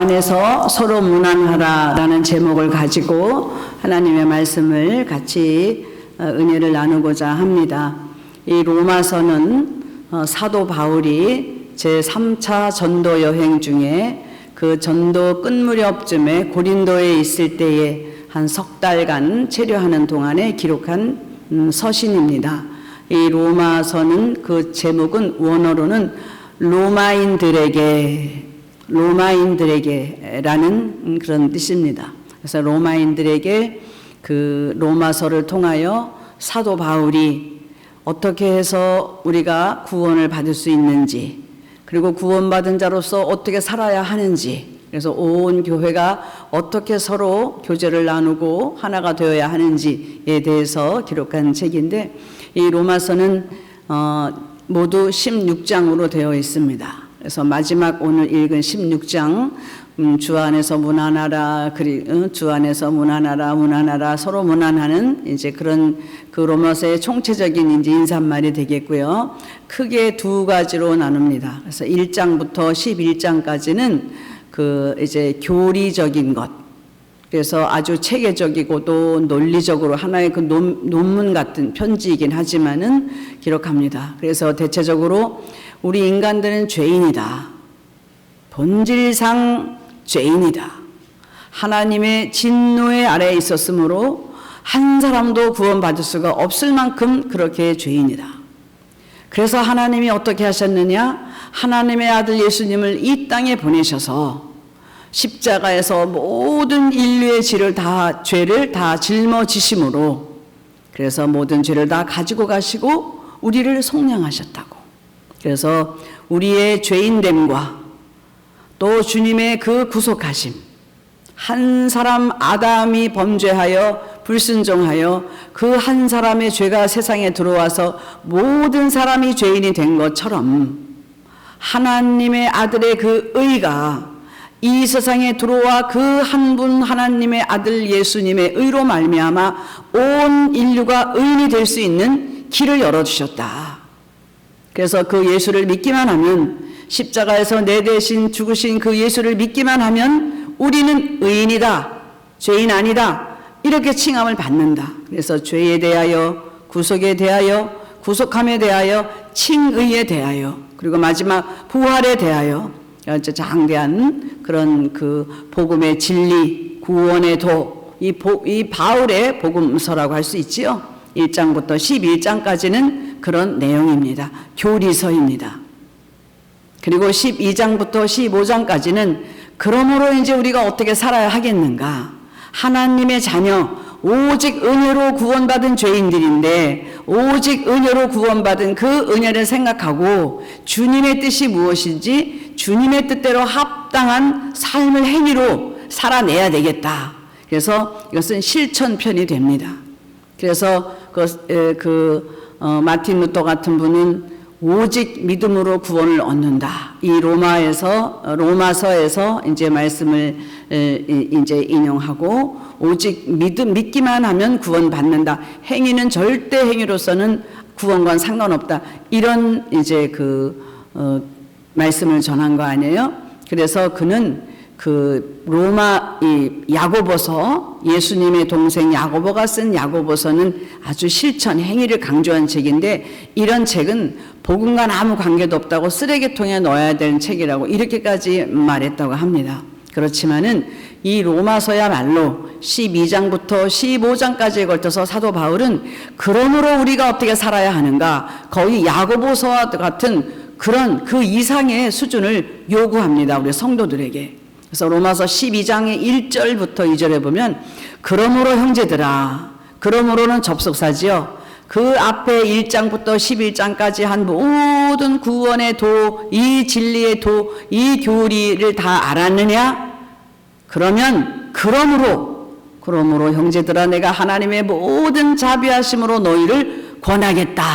안에서 서로 무난하라라는 제목을 가지고 하나님의 말씀을 같이 은혜를 나누고자 합니다. 이 로마서는 사도 바울이 제3차 전도 여행 중에 그 전도 끝 무렵쯤에 고린도에 있을 때에 한 석 달간 체류하는 동안에 기록한 서신입니다. 이 로마서는 그 제목은 원어로는 로마인들에게라는 그런 뜻입니다. 그래서 로마인들에게 그 로마서를 통하여 사도 바울이 어떻게 해서 우리가 구원을 받을 수 있는지, 그리고 구원받은 자로서 어떻게 살아야 하는지, 그래서 온 교회가 어떻게 서로 교제를 나누고 하나가 되어야 하는지에 대해서 기록한 책인데, 이 로마서는 모두 16장으로 되어 있습니다. 그래서 마지막 오늘 읽은 16장 주 안에서 무난하라, 주 안에서 무난하라, 서로 무난하는 이제 그런 그 로마서의 총체적인 이제 인사말이 되겠고요. 크게 두 가지로 나눕니다. 그래서 1장부터 11장까지는 그 이제 교리적인 것, 그래서 아주 체계적이고도 논리적으로 하나의 그 논문 같은 편지이긴 하지만은 기록합니다. 그래서 대체적으로 우리 인간들은 죄인이다. 본질상 죄인이다. 하나님의 진노의 아래에 있었으므로 한 사람도 구원받을 수가 없을 만큼 그렇게 죄인이다. 그래서 하나님이 어떻게 하셨느냐? 하나님의 아들 예수님을 이 땅에 보내셔서 십자가에서 모든 인류의 죄를 다 짊어지심으로, 그래서 모든 죄를 다 가지고 가시고 우리를 속량하셨다고. 그래서 우리의 죄인됨과 또 주님의 그 구속하심, 한 사람 아담이 범죄하여 불순종하여 그 한 사람의 죄가 세상에 들어와서 모든 사람이 죄인이 된 것처럼 하나님의 아들의 그 의가 이 세상에 들어와 그 한 분 하나님의 아들 예수님의 의로 말미암아 온 인류가 의인이 될 수 있는 길을 열어주셨다. 그래서 그 예수를 믿기만 하면, 십자가에서 내 대신 죽으신 그 예수를 믿기만 하면 우리는 의인이다, 죄인 아니다, 이렇게 칭함을 받는다. 그래서 죄에 대하여, 구속에 대하여, 구속함에 대하여, 칭의에 대하여, 그리고 마지막 부활에 대하여 장대한 그런 그 복음의 진리, 구원의 도, 이 바울의 복음서라고 할 수 있지요. 1장부터 11장까지는 그런 내용입니다. 교리서입니다. 그리고 12장부터 15장까지는 그러므로 이제 우리가 어떻게 살아야 하겠는가? 하나님의 자녀, 오직 은혜로 구원받은 죄인들인데 오직 은혜로 구원받은 그 은혜를 생각하고 주님의 뜻이 무엇인지 주님의 뜻대로 합당한 삶을 행위로 살아내야 되겠다. 그래서 이것은 실천편이 됩니다. 그래서 마틴 루터 같은 분은 오직 믿음으로 구원을 얻는다. 이 로마서에서 이제 말씀을 이제 인용하고 오직 믿기만 하면 구원받는다. 행위는 절대 행위로서는 구원과는 상관없다. 이런 이제 말씀을 전한 거 아니에요? 그래서 그는 그 로마 야고보서, 예수님의 동생 야고보가 쓴 야고보서는 아주 실천, 행위를 강조한 책인데 이런 책은 복음과 아무 관계도 없다고 쓰레기통에 넣어야 되는 책이라고 이렇게까지 말했다고 합니다. 그렇지만은 이 로마서야말로 12장부터 15장까지에 걸쳐서 사도 바울은 그러므로 우리가 어떻게 살아야 하는가, 거의 야고보서와 같은 그런 그 이상의 수준을 요구합니다. 우리 성도들에게. 그래서 로마서 12장의 1절부터 2절에 보면 그러므로 형제들아, 그러므로는 접속사지요. 그 앞에 1장부터 11장까지 한 모든 구원의 도, 이 진리의 도, 이 교리를 다 알았느냐? 그러면 그러므로 형제들아, 내가 하나님의 모든 자비하심으로 너희를 권하겠다.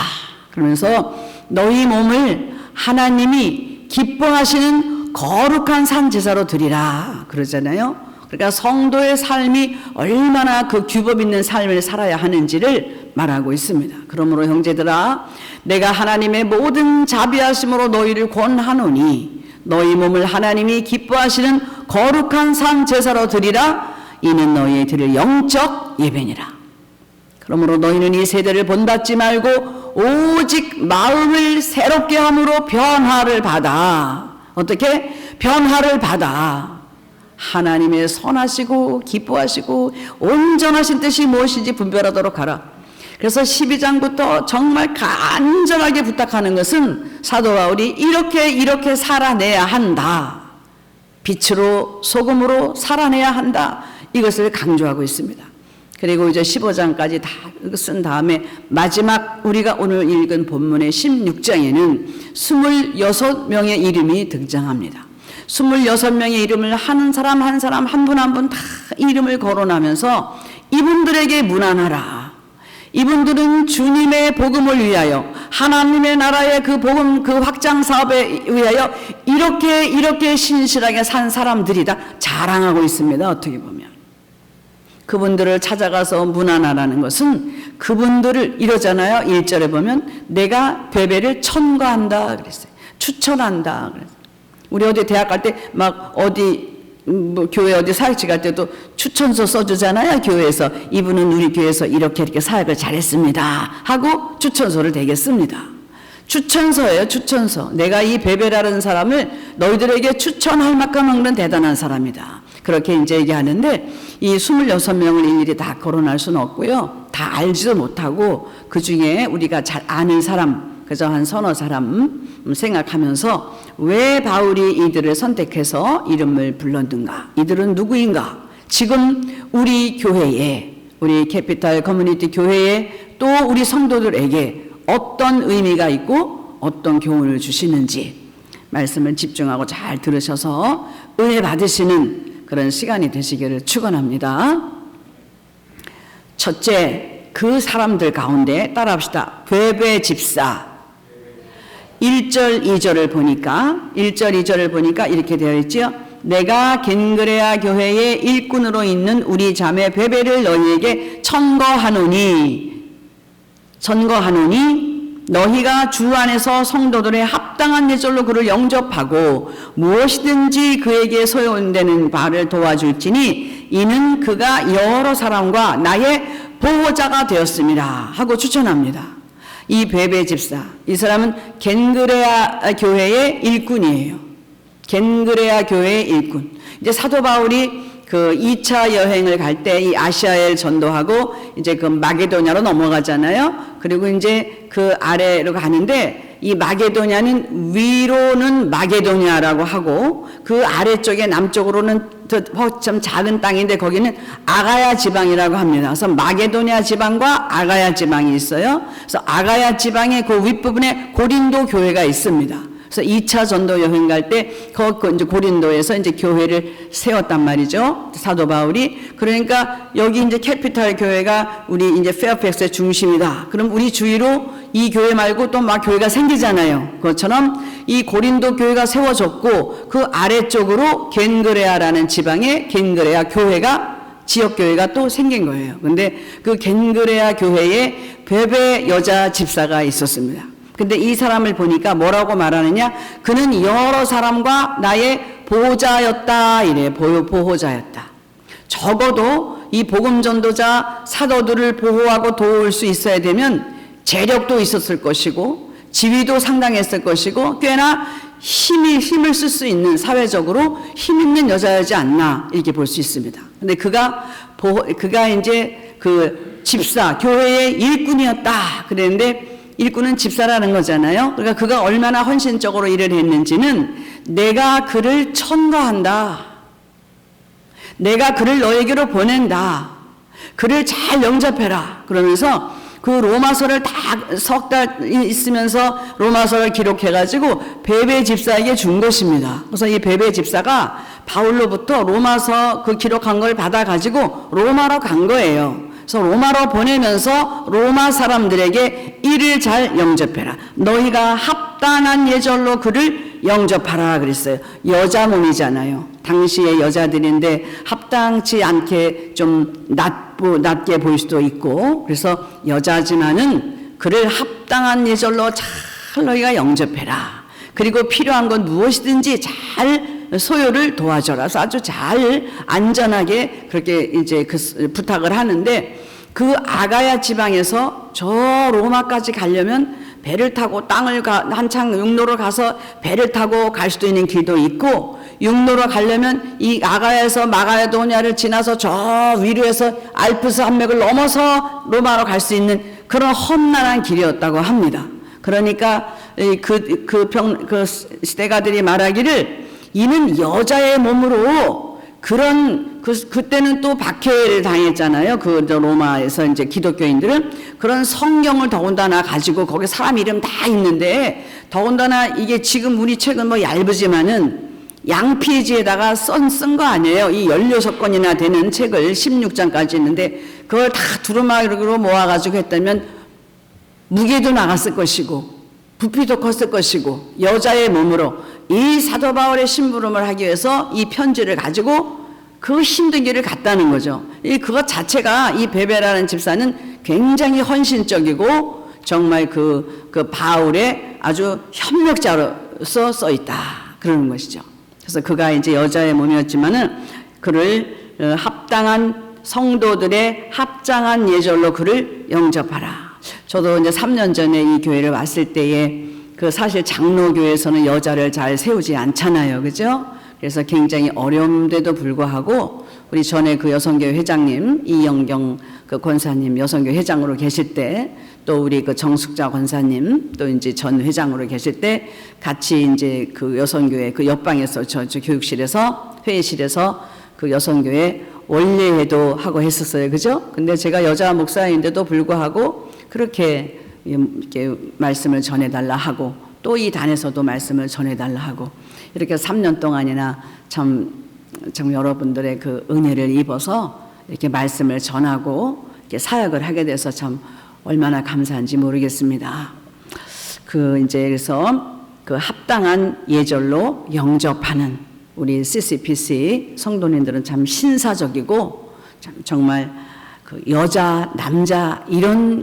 그러면서 너희 몸을 하나님이 기뻐하시는 거룩한 산 제사로 드리라 그러잖아요. 그러니까 성도의 삶이 얼마나 그 규범 있는 삶을 살아야 하는지를 말하고 있습니다. 그러므로 형제들아, 내가 하나님의 모든 자비하심으로 너희를 권하노니 너희 몸을 하나님이 기뻐하시는 거룩한 산 제사로 드리라. 이는 너희의 드릴 영적 예배니라. 그러므로 너희는 이 세대를 본받지 말고 오직 마음을 새롭게 함으로 변화를 받아. 어떻게? 변화를 받아. 하나님의 선하시고 기뻐하시고 온전하신 뜻이 무엇인지 분별하도록 하라. 그래서 12장부터 정말 간절하게 부탁하는 것은 사도 바울이 이렇게 살아내야 한다. 빛으로 소금으로 살아내야 한다. 이것을 강조하고 있습니다. 그리고 이제 15장까지 다 쓴 다음에 마지막 우리가 오늘 읽은 본문의 16장에는 26명의 이름이 등장합니다. 26명의 이름을 한 사람 한 사람 한 분 한 분 다 이름을 거론하면서 이분들에게 문안하라. 이분들은 주님의 복음을 위하여 하나님의 나라의 그 복음 그 확장 사업에 의하여 이렇게 신실하게 산 사람들이다. 자랑하고 있습니다. 어떻게 보면 그분들을 찾아가서 문안하라는 것은 그분들을 이러잖아요. 1절에 보면 내가 베베를 첨가한다 그랬어요. 추천한다 그랬어요. 우리 어디 대학 갈 때 막 어디 뭐 교회 어디 사역지 갈 때도 추천서 써주잖아요. 교회에서 이분은 우리 교회에서 이렇게 사역을 잘했습니다 하고 추천서를 대개 씁니다. 추천서예요. 추천서. 내가 이 베베라는 사람을 너희들에게 추천할 만큼 대단한 사람이다. 그렇게 이제 얘기하는데 이 26명을 일일이 다 거론할 수는 없고요. 다 알지도 못하고 그 중에 우리가 잘 아는 사람 그저 한 서너 사람 생각하면서 왜 바울이 이들을 선택해서 이름을 불렀는가? 이들은 누구인가? 지금 우리 교회에 우리 캐피탈 커뮤니티 교회에 또 우리 성도들에게 어떤 의미가 있고 어떤 교훈을 주시는지 말씀을 집중하고 잘 들으셔서 은혜 받으시는 그런 시간이 되시기를 축원합니다. 첫째, 그 사람들 가운데 따라합시다. 베베 집사 1절 2절을 보니까 1절 2절을 보니까 이렇게 되어 있죠. 내가 겐그레아 교회의 일꾼으로 있는 우리 자매 베베를 너희에게 천거하노니 너희가 주 안에서 성도들의 합당한 예절로 그를 영접하고 무엇이든지 그에게 소용되는 바를 도와줄지니 이는 그가 여러 사람과 나의 보호자가 되었습니다 하고 추천합니다. 이 베베 집사, 이 사람은 겐그레아 교회의 일꾼이에요. 겐그레아 교회의 일꾼. 이제 사도 바울이 그 2차 여행을 갈 때 이 아시아에 전도하고 이제 그 마게도냐로 넘어가잖아요. 그리고 이제 그 아래로 가는데 이 마게도냐는 위로는 마게도냐라고 하고 그 아래쪽에 남쪽으로는 좀 작은 땅인데 거기는 아가야 지방이라고 합니다. 그래서 마게도냐 지방과 아가야 지방이 있어요. 그래서 아가야 지방의 그 윗부분에 고린도 교회가 있습니다. 그래서 2차 전도 여행 갈 때 이제 고린도에서 이제 교회를 세웠단 말이죠. 사도 바울이. 그러니까 여기 이제 캐피탈 교회가 우리 이제 페어팩스의 중심이다. 그럼 우리 주위로 이 교회 말고 또 막 교회가 생기잖아요. 그것처럼 이 고린도 교회가 세워졌고 그 아래쪽으로 겐그레아라는 지방에 겐그레아 교회가 지역교회가 또 생긴 거예요. 근데 그 겐그레아 교회에 베베 여자 집사가 있었습니다. 근데 이 사람을 보니까 뭐라고 말하느냐? 그는 여러 사람과 나의 보호자였다. 이래. 보호자였다. 적어도 이 복음 전도자 사도들을 보호하고 도울 수 있어야 되면 재력도 있었을 것이고 지위도 상당했을 것이고 꽤나 힘을 쓸 수 있는 사회적으로 힘 있는 여자이지 않나 이렇게 볼 수 있습니다. 근데 그가 이제 그 집사 교회의 일꾼이었다. 그랬는데 일꾼은 집사라는 거잖아요. 그러니까 그가 얼마나 헌신적으로 일을 했는지는 내가 그를 천거한다. 내가 그를 너에게로 보낸다. 그를 잘 영접해라. 그러면서 그 로마서를 다 석 달 있으면서 로마서를 기록해가지고 베베 집사에게 준 것입니다. 그래서 이 베베 집사가 바울로부터 로마서 그 기록한 걸 받아가지고 로마로 간 거예요. 그래서 로마로 보내면서 로마 사람들에게 이를 잘 영접해라. 너희가 합당한 예절로 그를 영접하라 그랬어요. 여자 몸이잖아요. 당시의 여자들인데 합당치 않게 좀 낮게 보일 수도 있고 그래서 여자지만은 그를 합당한 예절로 잘 너희가 영접해라. 그리고 필요한 건 무엇이든지 잘 소요를 도와줘라. 그래서 아주 잘 안전하게 그렇게 이제 부탁을 하는데, 그 아가야 지방에서 저 로마까지 가려면 배를 타고 한창 육로로 가서 배를 타고 갈 수도 있는 길도 있고, 육로로 가려면 이 아가야에서 마가도냐를 지나서 저 위로에서 알프스 산맥을 넘어서 로마로 갈 수 있는 그런 험난한 길이었다고 합니다. 그러니까 그 시대가들이 말하기를, 이는 여자의 몸으로 그때는 또 박해를 당했잖아요. 로마에서 이제 기독교인들은 그런 성경을 더군다나 가지고 거기 사람 이름 다 있는데, 더군다나 이게 지금 우리 책은 뭐 얇으지만은 양피지에다가 쓴 거 아니에요. 이 16권이나 되는 책을 16장까지 있는데, 그걸 다 두루마기로 모아가지고 했다면 무게도 나갔을 것이고 부피도 컸을 것이고, 여자의 몸으로 이 사도 바울의 심부름을 하기 위해서 이 편지를 가지고 그 힘든 길을 갔다는 거죠. 그것 자체가, 이 베베라는 집사는 굉장히 헌신적이고 정말 그 바울의 아주 협력자로서 써 있다 그러는 것이죠. 그래서 그가 이제 여자의 몸이었지만은 그를 합당한 성도들의 합당한 예절로 그를 영접하라. 저도 이제 3년 전에 이 교회를 왔을 때에 사실 장로교회에서는 여자를 잘 세우지 않잖아요. 그죠? 그래서 굉장히 어려움에도 불구하고 우리 전에 그 여성교회 회장님 이영경 그 권사님 여성교회 회장으로 계실 때, 또 우리 그 정숙자 권사님 또 이제 전 회장으로 계실 때 같이 이제 그 여성교회 그 옆방에서 저 교육실에서 회의실에서 그 여성교회 원례회도 하고 했었어요. 그죠? 근데 제가 여자 목사인데도 불구하고 그렇게 이렇게 말씀을 전해달라 하고, 또 이 단에서도 말씀을 전해달라 하고, 이렇게 3년 동안이나 참 여러분들의 그 은혜를 입어서 이렇게 말씀을 전하고 이렇게 사역을 하게 돼서 참 얼마나 감사한지 모르겠습니다. 그래서 그 합당한 예절로 영접하는 우리 CCPC 성도님들은 참 신사적이고, 참 정말 그 여자, 남자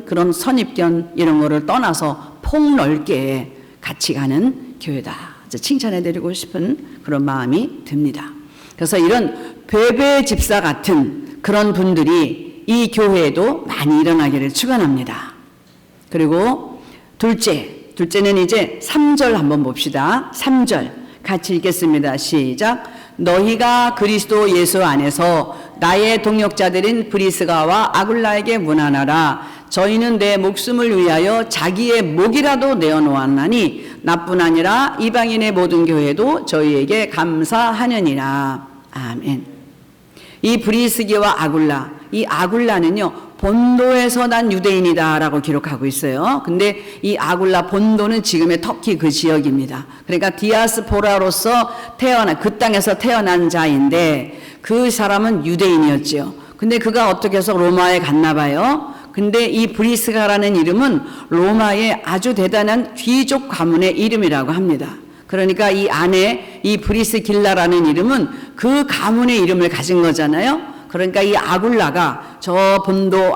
그런 선입견 이런 거를 떠나서 폭넓게 같이 가는 교회다. 칭찬해드리고 싶은 그런 마음이 듭니다. 그래서 이런 베베 집사 같은 그런 분들이 이 교회에도 많이 일어나기를 축원합니다. 그리고 둘째는 이제 3절 한번 봅시다. 3절 같이 읽겠습니다. 시작. 너희가 그리스도 예수 안에서 나의 동역자들인 브리스가와 아굴라에게 문안하라. 저희는 내 목숨을 위하여 자기의 목이라도 내어놓았나니 나뿐 아니라 이방인의 모든 교회도 저희에게 감사하느니라. 아멘. 이 브리스기와 아굴라, 이 아굴라는요 본도에서 난 유대인이다라고 기록하고 있어요. 근데 이 아굴라 본도는 지금의 터키 그 지역입니다. 그러니까 디아스포라로서 그 땅에서 태어난 자인데, 그 사람은 유대인이었지요. 근데 그가 어떻게 해서 로마에 갔나 봐요. 근데 이 브리스가라는 이름은 로마의 아주 대단한 귀족 가문의 이름이라고 합니다. 그러니까 이 안에 이 브리스길라라는 이름은 그 가문의 이름을 가진 거잖아요. 그러니까 이 아굴라가 저 본도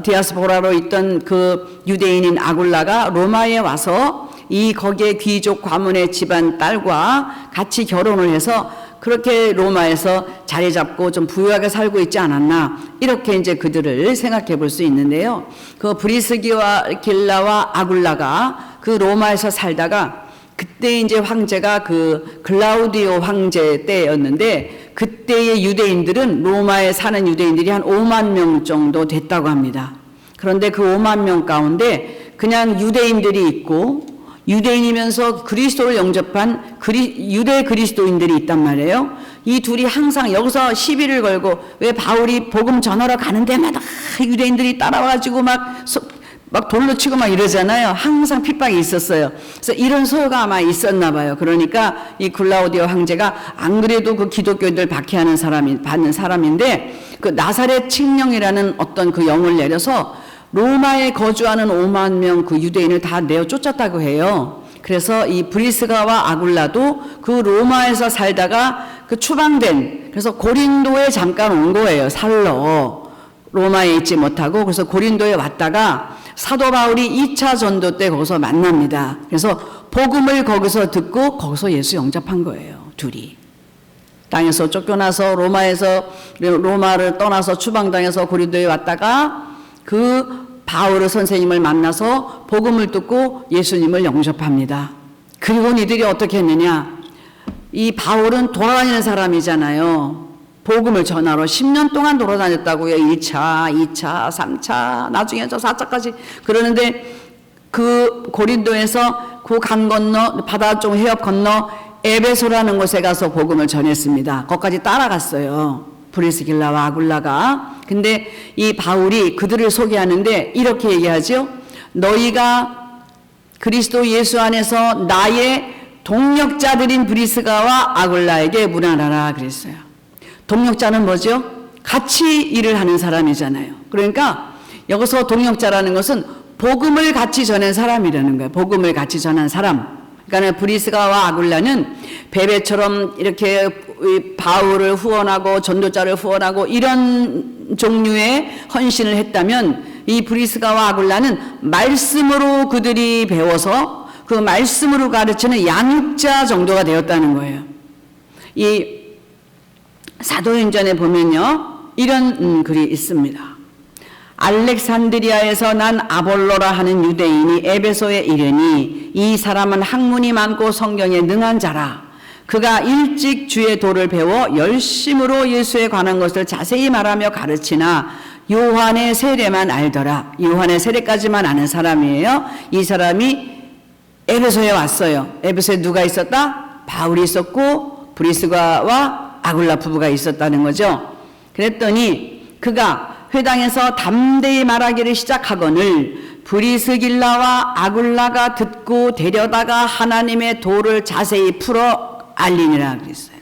디아스포라로 있던 그 유대인인 아굴라가 로마에 와서 거기에 귀족 가문의 집안 딸과 같이 결혼을 해서 그렇게 로마에서 자리 잡고 좀 부유하게 살고 있지 않았나, 이렇게 이제 그들을 생각해 볼 수 있는데요. 그 브리스기와 길라와 아굴라가 그 로마에서 살다가, 그때 이제 황제가 그 글라우디오 황제 때였는데, 그때의 유대인들은 로마에 사는 유대인들이 한 5만 명 정도 됐다고 합니다. 그런데 그 5만 명 가운데 그냥 유대인들이 있고, 유대인이면서 그리스도를 영접한 유대 그리스도인들이 있단 말이에요. 이 둘이 항상 여기서 시비를 걸고, 왜 바울이 복음 전하러 가는 데마다 유대인들이 따라와가지고 막 돌로 치고 막 이러잖아요. 항상 핍박이 있었어요. 그래서 이런 소요가 아마 있었나 봐요. 그러니까 이 글라우디오 황제가 안 그래도 그 기독교인들 박해하는 받는 사람인데, 그 나사렛 칙령이라는 어떤 그 영을 내려서 로마에 거주하는 5만 명 그 유대인을 다 내어 쫓았다고 해요. 그래서 이 브리스가와 아굴라도 그 로마에서 살다가 그 추방된, 그래서 고린도에 잠깐 온 거예요. 살러. 로마에 있지 못하고. 그래서 고린도에 왔다가 사도 바울이 2차 전도 때 거기서 만납니다. 그래서 복음을 거기서 듣고 거기서 예수 영접한 거예요. 둘이. 땅에서 쫓겨나서 로마를 떠나서 추방당해서 고린도에 왔다가 그 바울 선생님을 만나서 복음을 듣고 예수님을 영접합니다. 그리고 이들이 어떻게 했느냐? 이 바울은 돌아다니는 사람이잖아요. 복음을 전하러 10년 동안 돌아다녔다고요. 1차, 2차, 3차, 나중에 저 4차까지. 그러는데 그 고린도에서 그 강 건너, 바다 쪽 해협 건너 에베소라는 곳에 가서 복음을 전했습니다. 거기까지 따라갔어요. 브리스길라와 아굴라가. 근데 이 바울이 그들을 소개하는데 이렇게 얘기하죠. 너희가 그리스도 예수 안에서 나의 동력자들인 브리스가와 아굴라에게 문안하라 그랬어요. 동력자는 뭐죠? 같이 일을 하는 사람이잖아요. 그러니까 여기서 동력자라는 것은 복음을 같이 전한 사람이라는 거예요. 복음을 같이 전한 사람. 그러니까 브리스가와 아굴라는 베베처럼 이렇게 바울을 후원하고 전도자를 후원하고 이런 종류의 헌신을 했다면 이 브리스가와 아굴라는 말씀으로 그들이 배워서 그 말씀으로 가르치는 양육자 정도가 되었다는 거예요. 이 사도행전에 보면요, 이런 글이 있습니다. 알렉산드리아에서 난 아볼로라 하는 유대인이 에베소에 이르니 이 사람은 학문이 많고 성경에 능한 자라. 그가 일찍 주의 도를 배워 열심으로 예수에 관한 것을 자세히 말하며 가르치나 요한의 세례만 알더라. 요한의 세례까지만 아는 사람이에요. 이 사람이 에베소에 왔어요. 에베소에 누가 있었다? 바울이 있었고 브리스가와 아굴라 부부가 있었다는 거죠. 그랬더니 그가 회당에서 담대히 말하기를 시작하거늘 브리스길라와 아굴라가 듣고 데려다가 하나님의 도를 자세히 풀어 알리니라 그랬어요.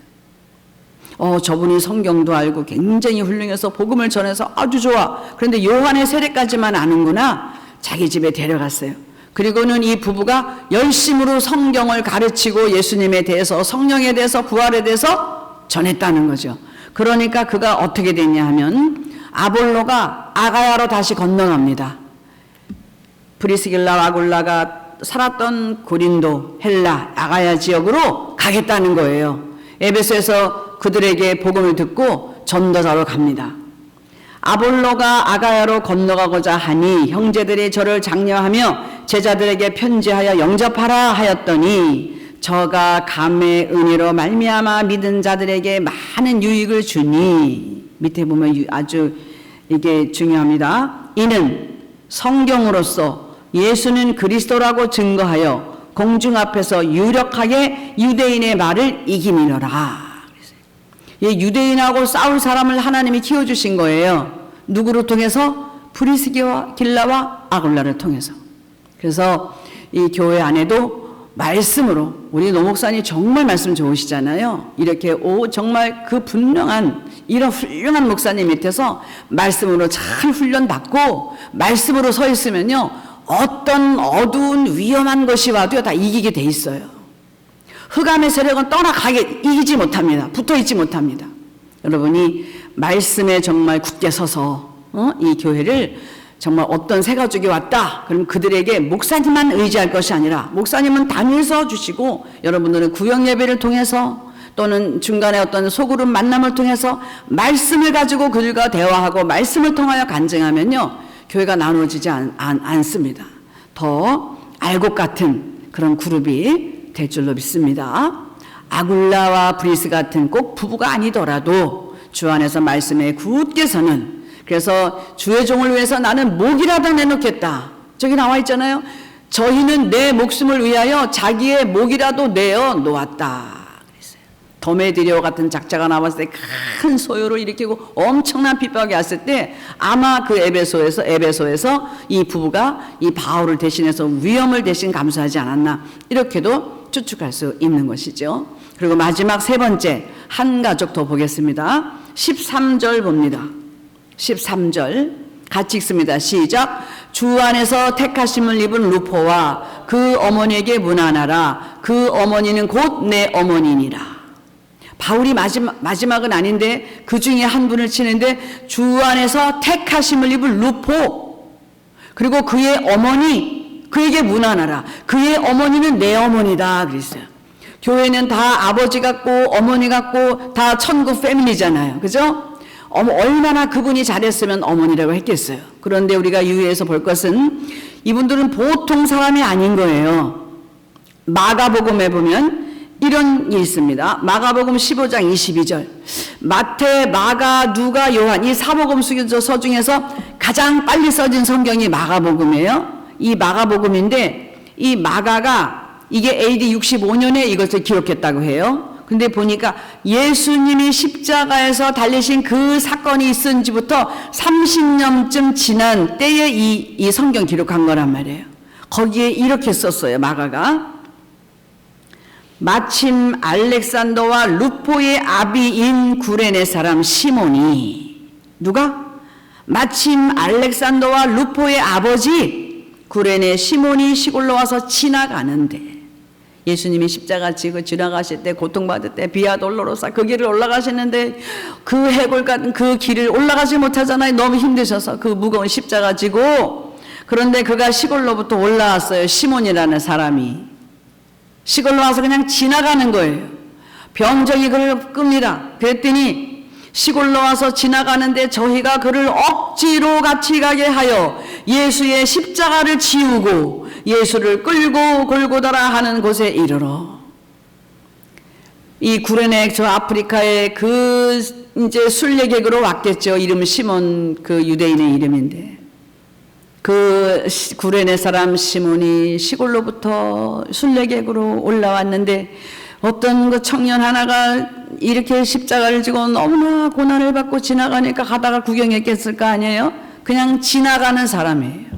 저분이 성경도 알고 굉장히 훌륭해서 복음을 전해서 아주 좋아. 그런데 요한의 세례까지만 아는구나. 자기 집에 데려갔어요. 그리고는 이 부부가 열심으로 성경을 가르치고 예수님에 대해서, 성령에 대해서, 부활에 대해서 전했다는 거죠. 그러니까 그가 어떻게 됐냐 하면 아볼로가 아가야로 다시 건너갑니다. 브리스길라와 아굴라가 살았던 고린도, 헬라, 아가야 지역으로 가겠다는 거예요. 에베소에서 그들에게 복음을 듣고 전도자로 갑니다. 아볼로가 아가야로 건너가고자 하니 형제들이 저를 장려하며 제자들에게 편지하여 영접하라 하였더니 저가 감의 은혜로 말미암아 믿은 자들에게 많은 유익을 주니, 밑에 보면 아주 이게 중요합니다. 이는 성경으로서 예수는 그리스도라고 증거하여 공중 앞에서 유력하게 유대인의 말을 이기미노라. 유대인하고 싸울 사람을 하나님이 키워주신 거예요. 누구를 통해서? 브리스길라와 아굴라를 통해서. 그래서 이 교회 안에도 말씀으로, 우리 노목사님 정말 말씀 좋으시잖아요. 이렇게 정말 그 분명한 이런 훌륭한 목사님 밑에서 말씀으로 잘 훈련받고 말씀으로 서 있으면요, 어떤 어두운 위험한 것이 와도 다 이기게 돼 있어요. 흑암의 세력은 떠나가게 이기지 못합니다. 붙어 있지 못합니다. 여러분이 말씀에 정말 굳게 서서 이 교회를 정말 어떤 새 가족이 왔다 그럼 그들에게 목사님만 의지할 것이 아니라, 목사님은 담임서 주시고 여러분들은 구역 예배를 통해서 또는 중간에 어떤 소그룹 만남을 통해서 말씀을 가지고 그들과 대화하고 말씀을 통하여 간증하면요, 교회가 나누어지지 않습니다. 더 알곡 같은 그런 그룹이 될 줄로 믿습니다. 아굴라와 브리스 같은 꼭 부부가 아니더라도 주 안에서 말씀에 굳게 서는, 그래서 주의 종을 위해서 나는 목이라도 내놓겠다. 저기 나와 있잖아요. 저희는 내 목숨을 위하여 자기의 목이라도 내어 놓았다. 더메드리오 같은 작자가 나왔을 때 큰 소요를 일으키고 엄청난 핍박이 왔을 때 아마 그 에베소에서 이 부부가 이 바울을 대신해서 위험을 대신 감수하지 않았나, 이렇게도 추측할 수 있는 것이죠. 그리고 마지막 세 번째 한 가족 더 보겠습니다. 13절 봅니다. 13절 같이 읽습니다. 시작. 주 안에서 택하심을 입은 루포와 그 어머니에게 문안하라. 그 어머니는 곧 내 어머니니라. 바울이 마지막은 아닌데 그 중에 한 분을 치는데 주 안에서 택하심을 입은 루포, 그리고 그의 어머니, 그에게 문안하라. 그의 어머니는 내 어머니다 그랬어요. 교회는 다 아버지 같고 어머니 같고 다 천국 패밀리잖아요. 그죠? 얼마나 그분이 잘했으면 어머니라고 했겠어요. 그런데 우리가 유의해서 볼 것은 이분들은 보통 사람이 아닌 거예요. 마가복음에 보면 이런 게 있습니다. 마가복음 15장 22절. 마태, 마가, 누가, 요한 이 사복음 서 중에서 가장 빨리 써진 성경이 마가복음이에요. 이 마가복음인데 이 마가가 이게 AD 65년에 이것을 기록했다고 해요. 근데 보니까 예수님이 십자가에서 달리신 그 사건이 있은 지부터 30년쯤 지난 때에 이 성경 기록한 거란 말이에요. 거기에 이렇게 썼어요. 마가가. 마침 알렉산더와 루포의 아비인 구레네 사람 시몬이 누가? 마침 알렉산더와 루포의 아버지 구레네 시몬이 시골로 와서 지나가는데 예수님이 십자가 지고 지나가실 때 고통받을 때 비아 돌로로사 그 길을 올라가시는데 그 해골 같은 그 길을 올라가지 못하잖아요. 너무 힘드셔서 그 무거운 십자가 지고. 그런데 그가 시골로부터 올라왔어요. 시몬이라는 사람이 시골로 와서 그냥 지나가는 거예요. 병정이 그를 끕니다. 그랬더니 시골로 와서 지나가는데 저희가 그를 억지로 같이 가게 하여 예수의 십자가를 지우고 예수를 끌고 골고다라 하는 곳에 이르러. 이 구레네 저 아프리카의 그 이제 순례객으로 왔겠죠. 이름 시몬 그 유대인의 이름인데 그 구레네 사람 시몬이 시골로부터 순례객으로 올라왔는데 어떤 그 청년 하나가 이렇게 십자가를 지고 너무나 고난을 받고 지나가니까 가다가 구경했겠을 거 아니에요? 그냥 지나가는 사람이에요.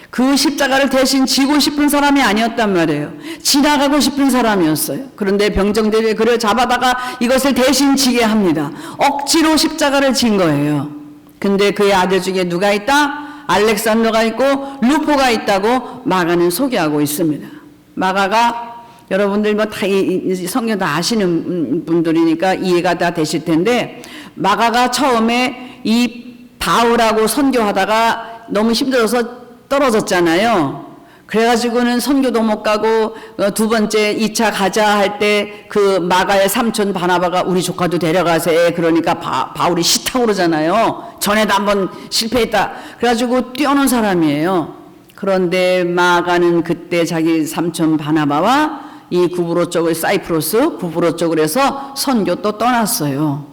그 십자가를 대신 지고 싶은 사람이 아니었단 말이에요. 지나가고 싶은 사람이었어요. 그런데 병정들이 그를 잡아다가 이것을 대신 지게 합니다. 억지로 십자가를 진 거예요. 근데 그의 아들 중에 누가 있다? 알렉산더가 있고 루포가 있다고 마가는 소개하고 있습니다. 마가가 여러분들 뭐 다 성경 다 아시는 분들이니까 이해가 다 되실 텐데 마가가 처음에 이 바울하고 선교하다가 너무 힘들어서 떨어졌잖아요. 그래가지고는 선교도 못 가고 두 번째 2차 가자 할 때 그 마가의 삼촌 바나바가 우리 조카도 데려가세. 그러니까 바울이 싫다고 그러잖아요. 전에도 한번 실패했다. 그래가지고 뛰어놓은 사람이에요. 그런데 마가는 그때 자기 삼촌 바나바와 이 구브로 쪽을 사이프러스 구브로 쪽을 해서 선교 또 떠났어요.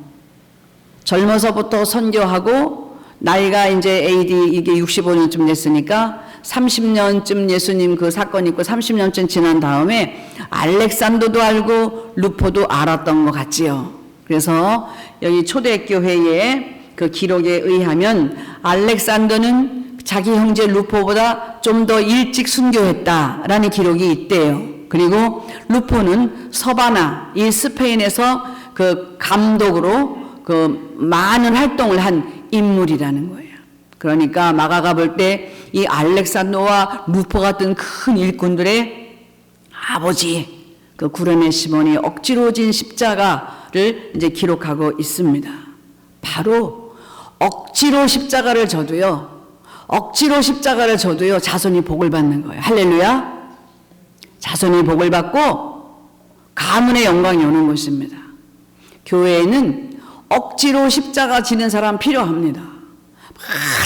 젊어서부터 선교하고 나이가 이제 AD 이게 65년쯤 됐으니까 30년쯤 예수님 그 사건 있고 30년쯤 지난 다음에 알렉산더도 알고 루포도 알았던 것 같지요. 그래서 여기 초대교회의 그 기록에 의하면 알렉산더는 자기 형제 루포보다 좀 더 일찍 순교했다라는 기록이 있대요. 그리고 루포는 서바나 이 스페인에서 그 감독으로 그 많은 활동을 한 인물이라는 거예요. 그러니까 마가가 볼 때 이 알렉산더와 루포 같은 큰 일꾼들의 아버지 그 구레네 시몬이 억지로 진 십자가를 이제 기록하고 있습니다. 바로 억지로 십자가를 져도요. 억지로 십자가를 져도요. 자손이 복을 받는 거예요. 할렐루야. 자손이 복을 받고 가문의 영광이 오는 것입니다. 교회에는 억지로 십자가 지는 사람 필요합니다.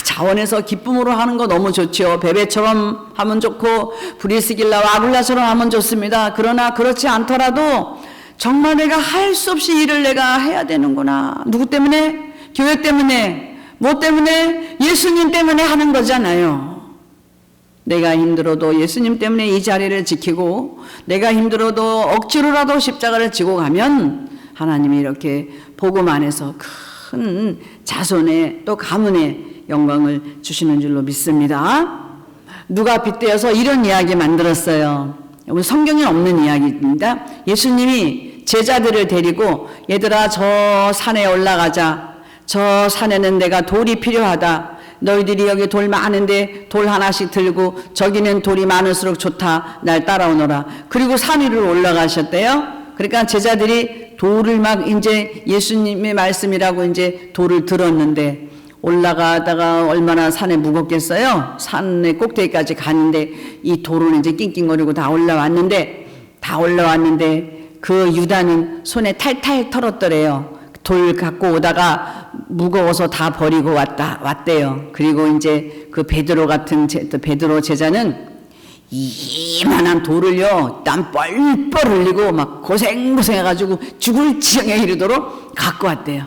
자원해서 기쁨으로 하는 거 너무 좋죠. 베베처럼 하면 좋고 브리스길라와 아굴라처럼 하면 좋습니다. 그러나 그렇지 않더라도 정말 내가 할 수 없이 일을 내가 해야 되는구나. 누구 때문에? 교회 때문에. 뭐 때문에? 예수님 때문에 하는 거잖아요. 내가 힘들어도 예수님 때문에 이 자리를 지키고 내가 힘들어도 억지로라도 십자가를 지고 가면 하나님이 이렇게 복음 안에서 큰 자손의 또 가문의 영광을 주시는 줄로 믿습니다. 누가 빗대어서 이런 이야기 만들었어요. 성경에 없는 이야기입니다. 예수님이 제자들을 데리고 얘들아 저 산에 올라가자. 저 산에는 내가 돌이 필요하다. 너희들이 여기 돌 많은데 돌 하나씩 들고 저기는 돌이 많을수록 좋다. 날 따라오너라. 그리고 산 위로 올라가셨대요. 그러니까 제자들이 돌을 막 이제 예수님의 말씀이라고 이제 돌을 들었는데 올라가다가 얼마나 산에 무겁겠어요? 산의 꼭대기까지 가는데 이 돌을 이제 낑낑거리고 다 올라왔는데 그 유다는 손에 탈탈 털었더래요. 돌 갖고 오다가 무거워서 다 버리고 왔대요. 그리고 이제 그 베드로 같은 베드로 제자는 이만한 돌을요, 땀 뻘뻘 흘리고 막 고생해가지고 죽을 지경에 이르도록 갖고 왔대요.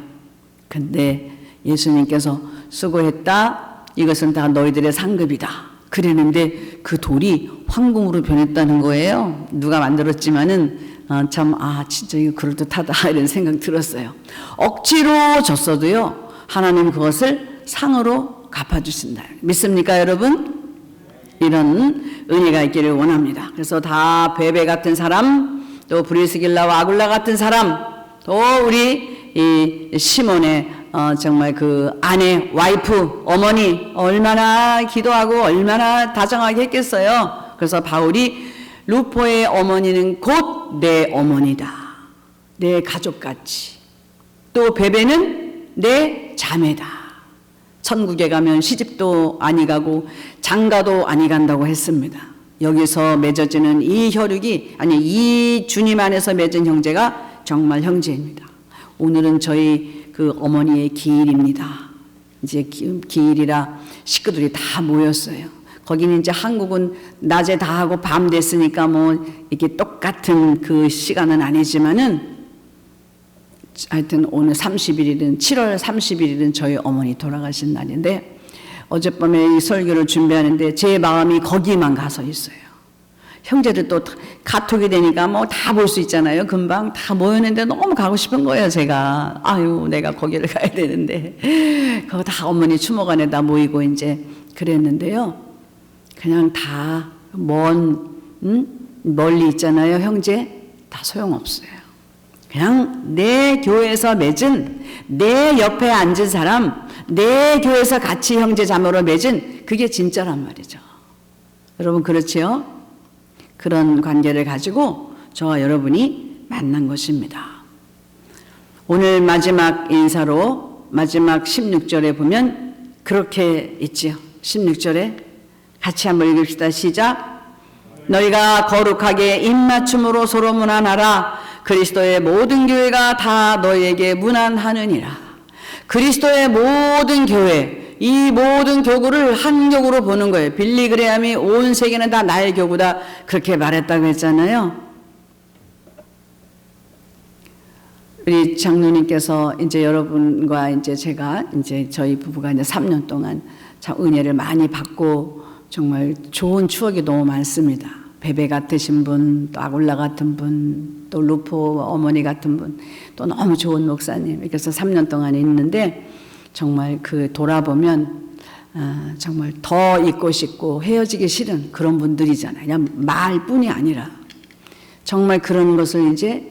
근데 예수님께서 수고했다. 이것은 다 너희들의 상급이다. 그랬는데 그 돌이 황금으로 변했다는 거예요. 누가 만들었지만은 진짜 이거 그럴듯하다 이런 생각 들었어요. 억지로 줬어도요, 하나님 그것을 상으로 갚아주신다. 믿습니까, 여러분? 이런 은혜가 있기를 원합니다. 그래서 다 베베 같은 사람, 또 브리스길라와 아굴라 같은 사람, 또 우리 이 시몬의 정말 그 아내, 와이프, 어머니 얼마나 기도하고 얼마나 다정하게 했겠어요. 그래서 바울이 루포의 어머니는 곧 내 어머니다. 내 가족같이. 또 베베는 내 자매다. 천국에 가면 시집도 아니 가고 장가도 아니 간다고 했습니다. 여기서 맺어지는 이 혈육이, 이 주님 안에서 맺은 형제가 정말 형제입니다. 오늘은 저희 그 어머니의 기일입니다. 이제 기일이라 식구들이 다 모였어요. 거기는 이제 한국은 낮에 다 하고 밤 됐으니까 뭐 이게 똑같은 그 시간은 아니지만은 하여튼 오늘 30일이든 7월 30일이든 저희 어머니 돌아가신 날인데 어젯밤에 이 설교를 준비하는데 제 마음이 거기만 가서 있어요. 형제들 또 카톡이 되니까 뭐 다 볼 수 있잖아요. 금방 다 모였는데 너무 가고 싶은 거예요, 제가. 내가 거기를 가야 되는데. 그거 다 어머니 추모관에다 모이고 이제 그랬는데요. 그냥 다 멀리 있잖아요, 형제. 다 소용없어요. 그냥 내 교회에서 맺은, 내 옆에 앉은 사람, 내 교회에서 같이 형제 자매로 맺은 그게 진짜란 말이죠. 여러분 그렇지요? 그런 관계를 가지고 저와 여러분이 만난 것입니다. 오늘 마지막 인사로 마지막 16절에 보면 그렇게 있지요. 16절에 같이 한번 읽읍시다. 시작. 너희가 거룩하게 입맞춤으로 서로 문안하라. 그리스도의 모든 교회가 다 너희에게 문안하느니라. 그리스도의 모든 교회, 이 모든 교구를 한 교구로 보는 거예요. 빌리 그레함이 온 세계는 다 나의 교구다 그렇게 말했다고 했잖아요. 우리 장로님께서 이제 여러분과 이제 제가 이제 저희 부부가 이제 3년 동안 참 은혜를 많이 받고 정말 좋은 추억이 너무 많습니다. 베베 같으신 분, 또 아굴라 같은 분, 또 루포 어머니 같은 분, 또 너무 좋은 목사님. 그래서 3년 동안 있는데 정말 그 돌아보면 정말 더 있고 싶고 헤어지기 싫은 그런 분들이잖아요. 그냥 말뿐이 아니라 정말 그런 것을 이제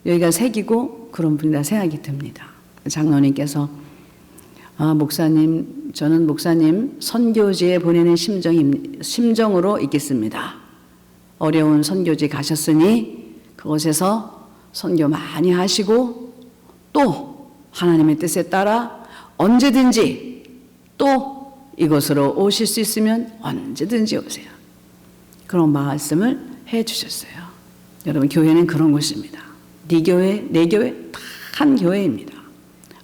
여기가 새기고 그런 분이라 생각이 듭니다. 장로님께서 목사님, 저는 목사님 선교지에 보내는 심정으로 있겠습니다. 어려운 선교지 가셨으니 그곳에서 선교 많이 하시고 또 하나님의 뜻에 따라 언제든지 또 이곳으로 오실 수 있으면 언제든지 오세요. 그런 말씀을 해 주셨어요. 여러분 교회는 그런 곳입니다. 네 교회, 내 교회 다 한 교회입니다.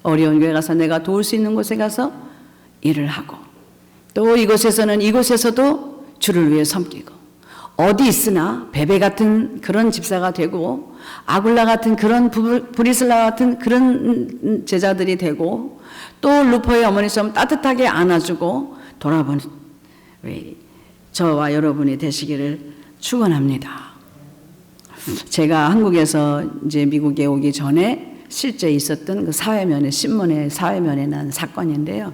어려운 교회 가서 내가 도울 수 있는 곳에 가서 일을 하고 또 이곳에서는 이곳에서도 주를 위해 섬기고 어디 있으나 베베 같은 그런 집사가 되고 아굴라 같은 그런 브리슬라 같은 그런 제자들이 되고 또 루포의 어머니처럼 따뜻하게 안아주고 돌아보는 저와 여러분이 되시기를 축원합니다. 제가 한국에서 이제 미국에 오기 전에 실제 있었던 그 사회면에 신문에 사회면에 난 사건인데요.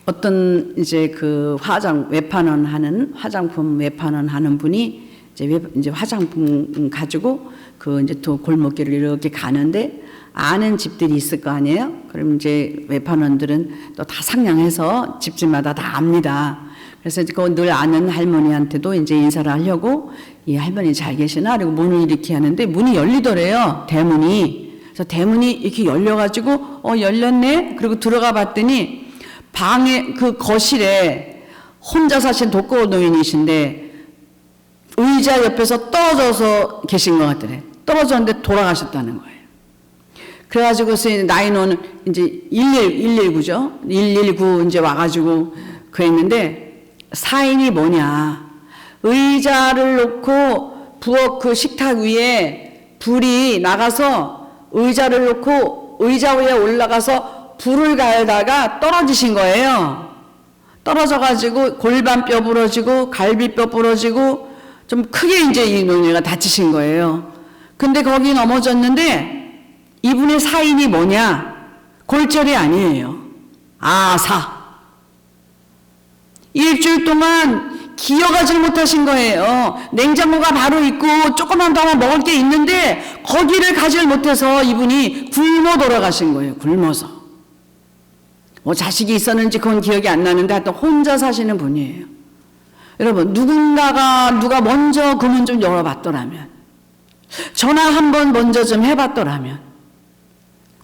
어떤 이제 그 화장품 외판원 하는 분이 이제 화장품 가지고 그 이제 또 골목길을 이렇게 가는데 아는 집들이 있을 거 아니에요? 그럼 이제 외판원들은 또 다 상냥해서 집집마다 다 압니다. 그래서 그 늘 아는 할머니한테도 이제 인사를 하려고 이 할머니 잘 계시나? 그리고 문을 이렇게 하는데 문이 열리더래요. 대문이. 그래서 대문이 이렇게 열려가지고 열렸네? 그리고 들어가 봤더니 방에 그 거실에 혼자 사신 독거 노인이신데 의자 옆에서 떨어져서 계신 것 같더래. 떨어졌는데 돌아가셨다는 거예요. 그래가지고 나인원은 이제 119죠. 119 이제 와가지고 그랬는데 사인이 뭐냐. 의자를 놓고 부엌 그 식탁 위에 불이 나가서 의자를 놓고 의자 위에 올라가서 불을 갈다가 떨어지신 거예요. 떨어져가지고 골반뼈 부러지고 갈비뼈 부러지고 좀 크게 이제 이 노인네가 다치신 거예요. 근데 거기 넘어졌는데 이분의 사인이 뭐냐? 골절이 아니에요. 아사. 일주일 동안 기어가지 못하신 거예요. 냉장고가 바로 있고 조금만 더 먹을 게 있는데 거기를 가지 못해서 이분이 굶어 돌아가신 거예요. 굶어서. 뭐 자식이 있었는지 그건 기억이 안 나는데 하여튼 혼자 사시는 분이에요. 여러분 누가 먼저 그 문 좀 열어봤더라면, 전화 한번 먼저 좀 해봤더라면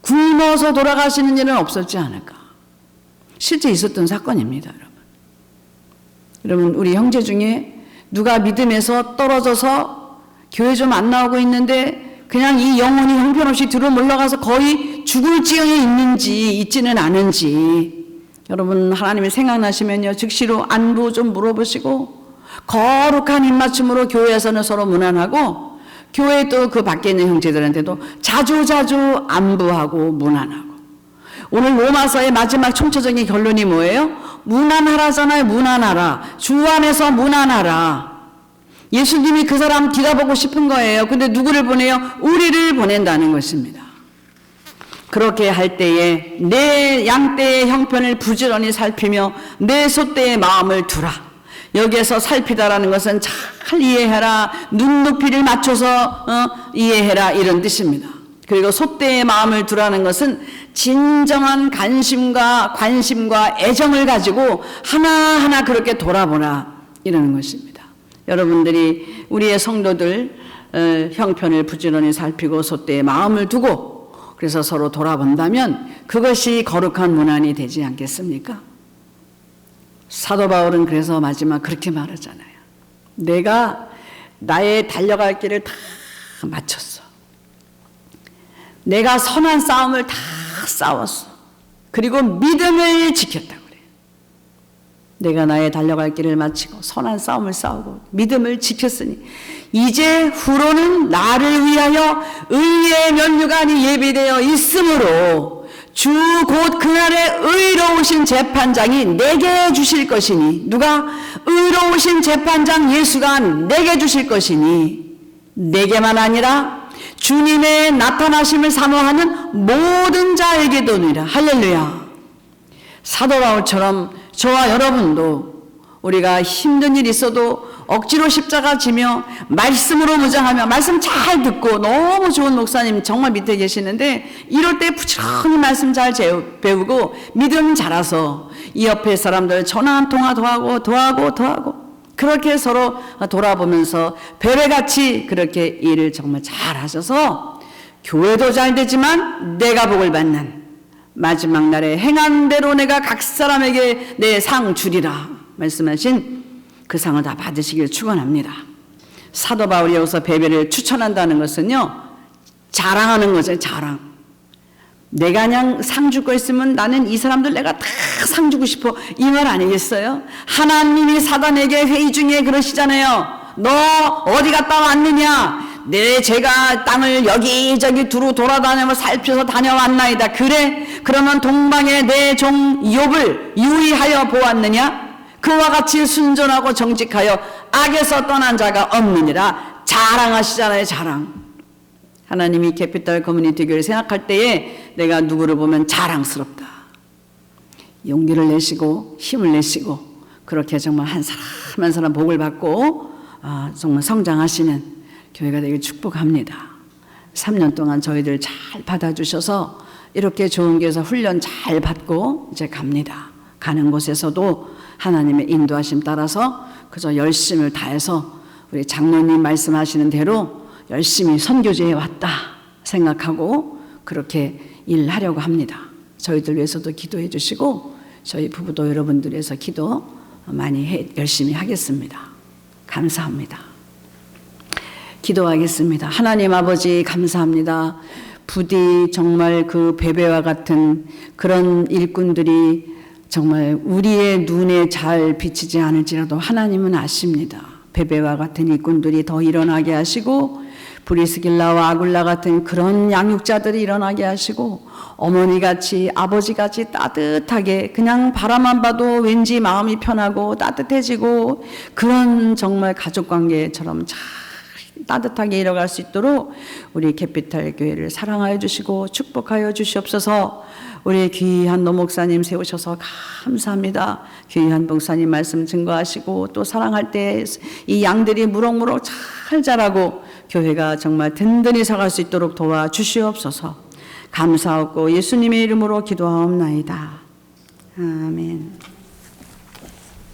굶어서 돌아가시는 일은 없었지 않을까. 실제 있었던 사건입니다. 여러분 우리 형제 중에 누가 믿음에서 떨어져서 교회 좀 안 나오고 있는데 그냥 이 영혼이 형편없이 들어 올라가서 거의 죽을 지경에 있지는 않은지, 여러분 하나님이 생각나시면요 즉시로 안부 좀 물어보시고 거룩한 입맞춤으로 교회에서는 서로 문안하고 교회 또 그 밖에 있는 형제들한테도 자주 안부하고 문안하고. 오늘 로마서의 마지막 총체적인 결론이 뭐예요? 문안하라잖아요. 문안하라. 주 안에서 문안하라. 예수님이 그 사람 뒤다보고 싶은 거예요. 근데 누구를 보내요? 우리를 보낸다는 것입니다. 그렇게 할 때에 내 양떼의 형편을 부지런히 살피며 내 소떼의 마음을 두라. 여기에서 살피다라는 것은 잘 이해해라. 눈높이를 맞춰서 이해해라 이런 뜻입니다. 그리고 소떼의 마음을 두라는 것은 진정한 관심과 애정을 가지고 하나하나 그렇게 돌아보라 이러는 것입니다. 여러분들이 우리의 성도들 형편을 부지런히 살피고 소떼의 마음을 두고 그래서 서로 돌아본다면 그것이 거룩한 문안이 되지 않겠습니까? 사도 바울은 그래서 마지막 그렇게 말하잖아요. 내가 나의 달려갈 길을 다 마쳤어. 내가 선한 싸움을 다 싸웠어. 그리고 믿음을 지켰다고 그래요. 내가 나의 달려갈 길을 마치고 선한 싸움을 싸우고 믿음을 지켰으니 이제 후로는 나를 위하여 의의 면류관이 예비되어 있으므로 주 곧 그날에 의로우신 재판장이 내게 주실 것이니, 누가? 의로우신 재판장 예수가 내게 주실 것이니 내게만 아니라 주님의 나타나심을 사모하는 모든 자에게도니라. 할렐루야. 사도 바울처럼 저와 여러분도 우리가 힘든 일 있어도 억지로 십자가 지며 말씀으로 무장하며 말씀 잘 듣고, 너무 좋은 목사님 정말 밑에 계시는데 이럴 때 부지런히 말씀 잘 배우고 믿음 자라서 이 옆에 사람들 전화 한 통화 더 하고 그렇게 서로 돌아보면서 배회같이 그렇게 일을 정말 잘 하셔서 교회도 잘 되지만 내가 복을 받는 마지막 날에 행한 대로 내가 각 사람에게 내 상 주리라 말씀하신 그 상을 다 받으시길 축원합니다. 사도 바울이 여기서 배배를 추천한다는 것은요, 자랑하는 거죠. 자랑. 내가 그냥 상 줄 거 있으면 나는 이 사람들 내가 다 상 주고 싶어, 이 말 아니겠어요? 하나님이 사단에게 회의 중에 그러시잖아요. 너 어디 갔다 왔느냐? 제가 땅을 여기저기 두루 돌아다니며 살펴서 다녀왔나이다. 그래? 그러면 동방에 내 종 욥을 유의하여 보았느냐? 그와 같이 순전하고 정직하여 악에서 떠난 자가 없느니라. 자랑하시잖아요. 자랑. 하나님이 캐피탈 커뮤니티 교회를 생각할 때에 내가 누구를 보면 자랑스럽다. 용기를 내시고 힘을 내시고 그렇게 정말 한 사람 한 사람 복을 받고 정말 성장하시는 교회가 되길 축복합니다. 3년 동안 저희들 잘 받아주셔서 이렇게 좋은 교회에서 훈련 잘 받고 이제 갑니다. 가는 곳에서도 하나님의 인도하심 따라서 그저 열심을 다해서 우리 장로님 말씀하시는 대로 열심히 선교제에 왔다 생각하고 그렇게 일하려고 합니다. 저희들 위해서도 기도해 주시고 저희 부부도 여러분들 위해서 기도 많이 열심히 하겠습니다. 감사합니다. 기도하겠습니다. 하나님 아버지 감사합니다. 부디 정말 그 베베와 같은 그런 일꾼들이 정말 우리의 눈에 잘 비치지 않을지라도 하나님은 아십니다. 베베와 같은 일꾼들이 더 일어나게 하시고 브리스길라와 아굴라 같은 그런 양육자들이 일어나게 하시고 어머니같이 아버지같이 따뜻하게 그냥 바라만 봐도 왠지 마음이 편하고 따뜻해지고 그런 정말 가족관계처럼 잘 따뜻하게 이뤄갈 수 있도록 우리 캐피탈 교회를 사랑하여 주시고 축복하여 주시옵소서. 우리 귀한 노 목사님 세우셔서 감사합니다. 귀한 목사님 말씀 증거하시고 또 사랑할 때 이 양들이 무럭무럭 잘 자라고 교회가 정말 든든히 서갈 수 있도록 도와주시옵소서. 감사하고 예수님의 이름으로 기도하옵나이다. 아멘.